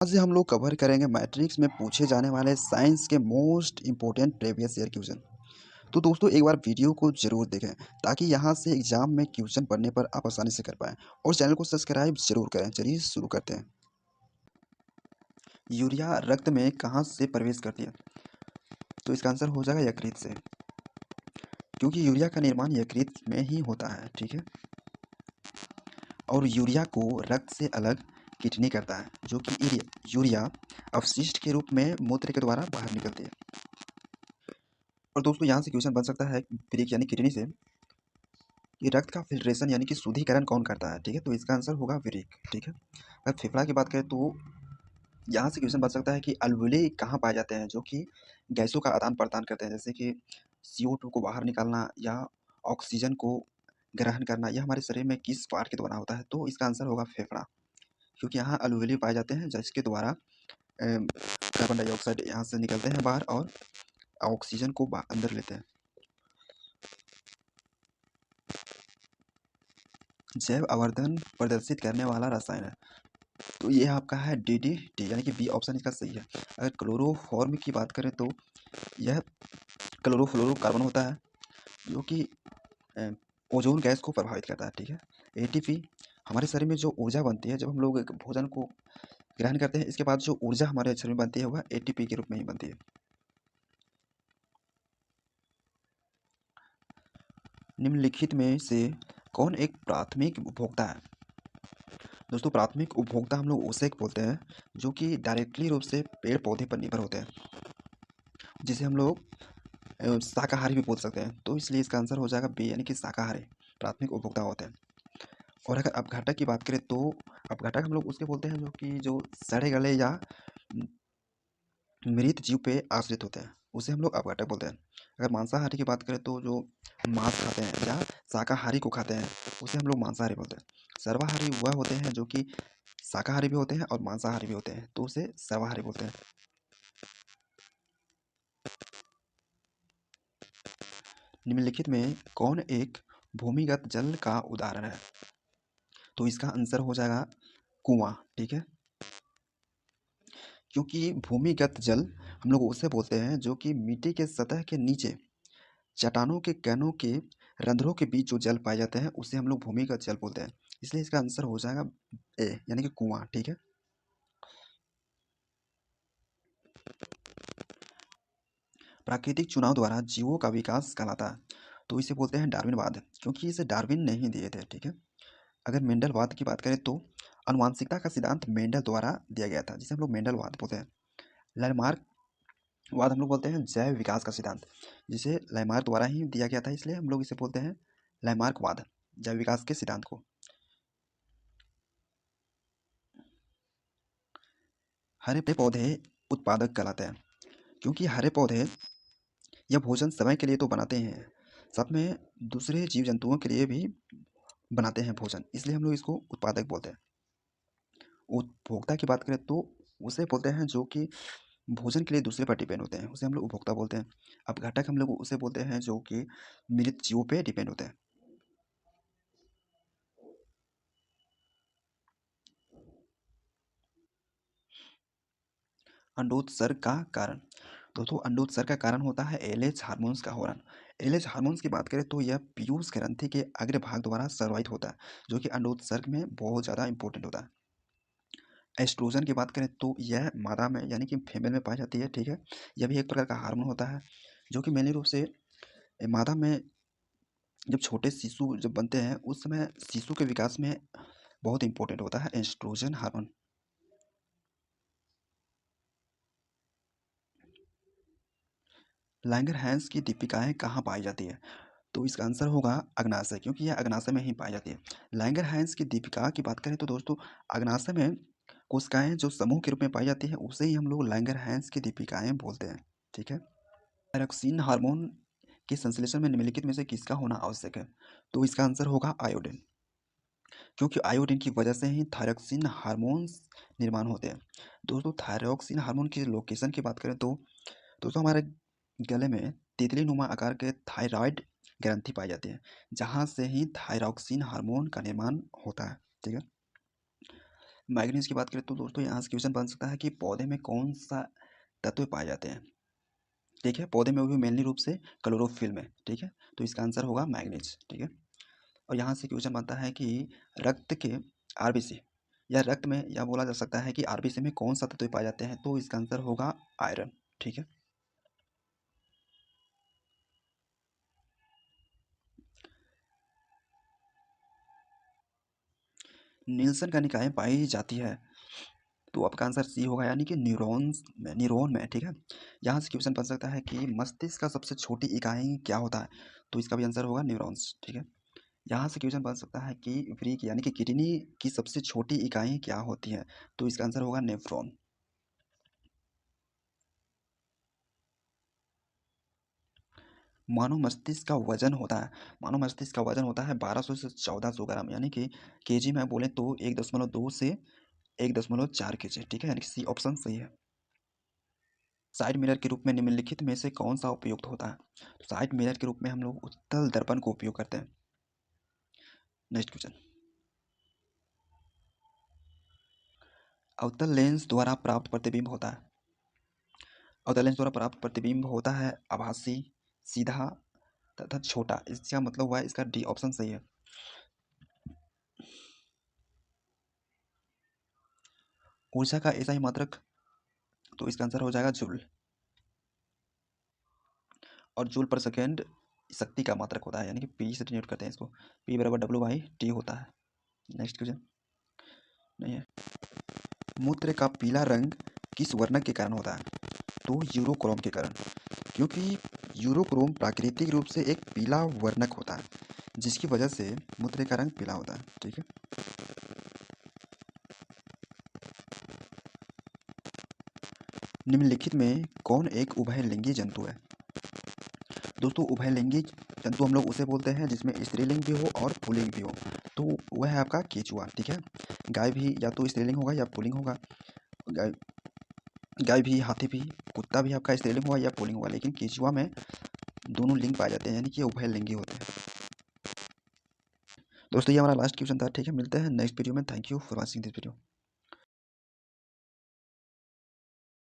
आज हम लोग कवर करेंगे मैट्रिक्स में पूछे जाने वाले साइंस के most important previous year question. तो दोस्तों एक बार वीडियो को जरूर देखें ताकि यहाँ से एग्जाम में क्वेश्चन पढ़ने पर आप आसानी से कर पाएं और चैनल को सब्सक्राइब जरूर करें। चलिए शुरू करते हैं। यूरिया रक्त में कहाँ से प्रवेश करती है? तो इसका आंसर हो जाएगा यकृत से, क्योंकि यूरिया का निर्माण यकृत में ही होता है। ठीक है। और यूरिया को रक्त से अलग किडनी करता है, जो कि यूरिया अपशिष्ट के रूप में मूत्र के द्वारा बाहर निकलती है। और दोस्तों यहाँ से क्वेश्चन बन सकता है ब्रेक यानी किडनी से कि रक्त का फिल्ट्रेशन यानी कि शुद्धिकरण कौन करता है? ठीक है, तो इसका आंसर होगा ब्रेक। ठीक है। अगर फेफड़ा की बात करें तो यहाँ से क्वेश्चन बन सकता है कि अलवेले कहाँ पाए जाते हैं जो कि गैसों का आदान प्रदान करते हैं, जैसे कि CO2 को बाहर निकालना या ऑक्सीजन को ग्रहण करना। यह हमारे शरीर में किस पार्ट के द्वारा होता है? तो इसका आंसर होगा फेफड़ा, क्योंकि यहाँ अलवेले पाए जाते हैं जिसके द्वारा कार्बन डाइऑक्साइड यहाँ से निकलते हैं बाहर और ऑक्सीजन को अंदर लेते हैं। जैव आवर्धन प्रदर्शित करने वाला रसायन है, तो ये आपका है DDT, यानी कि बी ऑप्शन इसका सही है। अगर क्लोरोफॉर्म की बात करें तो यह क्लोरोफ्लोरोकार्बन होता है, जो कि ओजोन गैस को प्रभावित करता है। ठीक है। ATP हमारे शरीर में जो ऊर्जा बनती है जब हम लोग एक भोजन को ग्रहण करते हैं, इसके बाद जो ऊर्जा हमारे शरीर में बनती है वह ATP के रूप में ही बनती है। निम्नलिखित में से कौन एक प्राथमिक उपभोक्ता है? दोस्तों प्राथमिक उपभोक्ता हम लोग उसे बोलते हैं जो कि डायरेक्टली रूप से पेड़ पौधे पर निर्भर होते हैं, जिसे हम लोग शाकाहारी भी बोल सकते हैं। तो इसलिए इसका आंसर हो जाएगा बी, यानी कि शाकाहारी प्राथमिक उपभोक्ता होते हैं। और अगर अपघटक की बात करें तो अपघटक हम लोग उसके बोलते हैं जो कि जो सड़े गले या मृत जीव पे आश्रित होते हैं, उसे हम लोग अपघटक बोलते हैं। अगर मांसाहारी की बात करें तो जो मांस खाते हैं या शाकाहारी को खाते हैं उसे हम लोग मांसाहारी बोलते हैं। सर्वाहारी वह होते हैं जो कि शाकाहारी भी होते हैं और मांसाहारी भी होते हैं, तो उसे सर्वाहारी बोलते हैं। निम्नलिखित में कौन एक भूमिगत जल का उदाहरण है? तो इसका आंसर हो जाएगा कुआं। ठीक है, क्योंकि भूमिगत जल हम लोग उसे बोलते हैं जो कि मिट्टी के सतह के नीचे चट्टानों के कैनों के रंध्रों के बीच जो जल पाए जाते हैं उसे हम लोग भूमिगत जल बोलते हैं। इसलिए इसका आंसर हो जाएगा ए, यानी कि कुआं। ठीक है। प्राकृतिक चुनाव द्वारा जीवों का विकास कहलाता है, तो इसे बोलते हैं डार्विनवाद, क्योंकि इसे डार्विन ने ही दिए थे। ठीक है। अगर मेंडलवाद की बात करें तो आनुवांशिकता का सिद्धांत मेंडल द्वारा दिया गया था, जिसे हम लोग मेंडलवाद बोलते हैं। लैमार्क वाद हम लोग बोलते हैं जैव विकास का सिद्धांत, जिसे लैमार्क द्वारा ही दिया गया था, इसलिए हम लोग इसे बोलते हैं लैमार्क वाद, जैव विकास के सिद्धांत को। हरे पौधे उत्पादक कहलाते हैं, क्योंकि हरे पौधे यह भोजन समय के लिए तो बनाते हैं, साथ में दूसरे जीव जंतुओं के लिए भी बनाते हैं भोजन, इसलिए हम लोग इसको उत्पादक बोलते हैं। उपभोक्ता की बात करें तो उसे बोलते हैं जो कि भोजन के लिए दूसरे पर डिपेंड होते हैं, उसे हम लोग उपभोक्ता बोलते हैं। अपघटक हम लोग उसे बोलते हैं जो कि मृत जीवों पे डिपेंड होते हैं। अंडोत्सर्ग का कारण, दोस्तों अंडोत्सर्ग का कारण होता है एलएच हार्मोन्स का हॉर्मोन। एलएच हार्मोन्स की बात करें तो यह पीयूष ग्रंथि के अग्र भाग द्वारा स्रावित होता है, जो कि अंडोत्सर्ग में बहुत ज़्यादा इंपॉर्टेंट होता है। एस्ट्रोजन की बात करें तो यह मादा में यानी कि फीमेल में पाई जाती है। ठीक है। यह भी एक प्रकार का हार्मोन होता है जो कि मेनली रूप से मादा में जब छोटे शिशु जब बनते हैं उस समय शिशु के विकास में बहुत इंपॉर्टेंट होता है एस्ट्रोजन हार्मोन। लैंगरहैंस की दीपिकाएं कहाँ पाई जाती है? तो इसका आंसर होगा अग्नाशय, क्योंकि यह अग्नाशय में ही पाई जाती है। लैंगरहैंस की दीपिका की बात करें तो दोस्तों अग्नाशय में कोशिकाएं जो समूह के रूप में पाई जाती है उसे ही हम लोग लैंगरहैंस की दीपिकाएं बोलते हैं। ठीक है। थायरॉक्सिन हार्मोन के संश्लेषण में निम्नलिखित में से किसका होना आवश्यक है? तो इसका आंसर होगा आयोडीन, क्योंकि आयोडीन की वजह से ही थायरॉक्सिन हार्मोन्स निर्माण होते हैं। दोस्तों थायरॉक्सिन हार्मोन की लोकेशन की बात करें तो दोस्तों हमारे गले में तितली नुमा आकार के थायराइड ग्रंथि पाई जाती है, जहाँ से ही थायरॉक्सिन हार्मोन का निर्माण होता है। ठीक है। मैग्नीज की बात करें तो दोस्तों यहाँ से क्वेश्चन बन सकता है कि पौधे में कौन सा तत्व पाए जाते हैं। ठीक है, पौधे में वो भी मेनली रूप से क्लोरोफिल में। ठीक है, तो इसका आंसर होगा मैग्नीज। ठीक है, और यहाँ से क्वेश्चन बनता है कि रक्त के आरबीसी या रक्त में यह बोला जा सकता है कि आरबीसी में कौन सा तत्व पाए जाते हैं, तो इसका आंसर होगा आयरन। ठीक है, नील्सन का निकाय पाई जाती है, तो आपका आंसर सी होगा, यानी कि न्यूरॉन में। ठीक है, यहाँ से क्वेश्चन बन सकता है कि मस्तिष्क का सबसे छोटी इकाई क्या होता है, तो इसका भी आंसर होगा न्यूरॉन्स। ठीक है, यहाँ से क्वेश्चन बन सकता है कि ब्रेक यानी कि किडनी की सबसे छोटी इकाई क्या होती है, तो इसका आंसर होगा नेफ्रॉन। मानव मस्तिष्क का वजन होता है 1200 से 1400 ग्राम, यानी कि केजी में बोले तो 1.2 से 1.4 केजी। ठीक है, यानी कि सी ऑप्शन सही है। साइड मिरर के रूप में निम्नलिखित में से कौन सा उपयुक्त होता है, तो साइड मिरर के रूप में हम लोग उत्तल दर्पण को उपयोग करते हैं। नेक्स्ट क्वेश्चन, अवतल लेंस द्वारा प्राप्त प्रतिबिंब होता है। अवतल लेंस द्वारा प्राप्त प्रतिबिंब होता है आभासी, सीधा तथा छोटा। इसका मतलब हुआ इसका डी ऑप्शन सही है। ऊर्जा का ऐसा ही मात्रक, तो इसका आंसर हो जाएगा जूल। और जूल पर सेकेंड शक्ति का मात्रक होता है, यानी कि पी से डिनोट करते हैं इसको। पी बराबर W/T होता है। नेक्स्ट क्वेश्चन नहीं है। मूत्र का पीला रंग किस वर्णक के कारण होता है, तो यूरोक्रोम के कारण। क्योंकि यूरोक्रोम प्राकृतिक रूप से एक पीला वर्णक होता है, जिसकी वजह से मूत्र का रंग पीला होता है। ठीक है, निम्नलिखित में कौन एक उभयलिंगी जंतु है। दोस्तों, उभयलिंगी जंतु हम लोग उसे बोलते हैं जिसमें स्त्रीलिंग भी हो और पुल्लिंग भी हो, तो वह है आपका केचुआ। ठीक है, गाय भी या तो स्त्रीलिंग होगा या पुल्लिंग होगा। गाय गाय भी, हाथी भी, कुत्ता भी आपका स्त्रीलिंग होगा या पुल्लिंग होगा, लेकिन केचुआ में दोनों लिंग पाए जाते हैं, यानी कि उभयलिंगी होते हैं। दोस्तों, ये हमारा लास्ट क्वेश्चन था। ठीक है, मिलते हैं नेक्स्ट वीडियो में। Thank you for watching this video.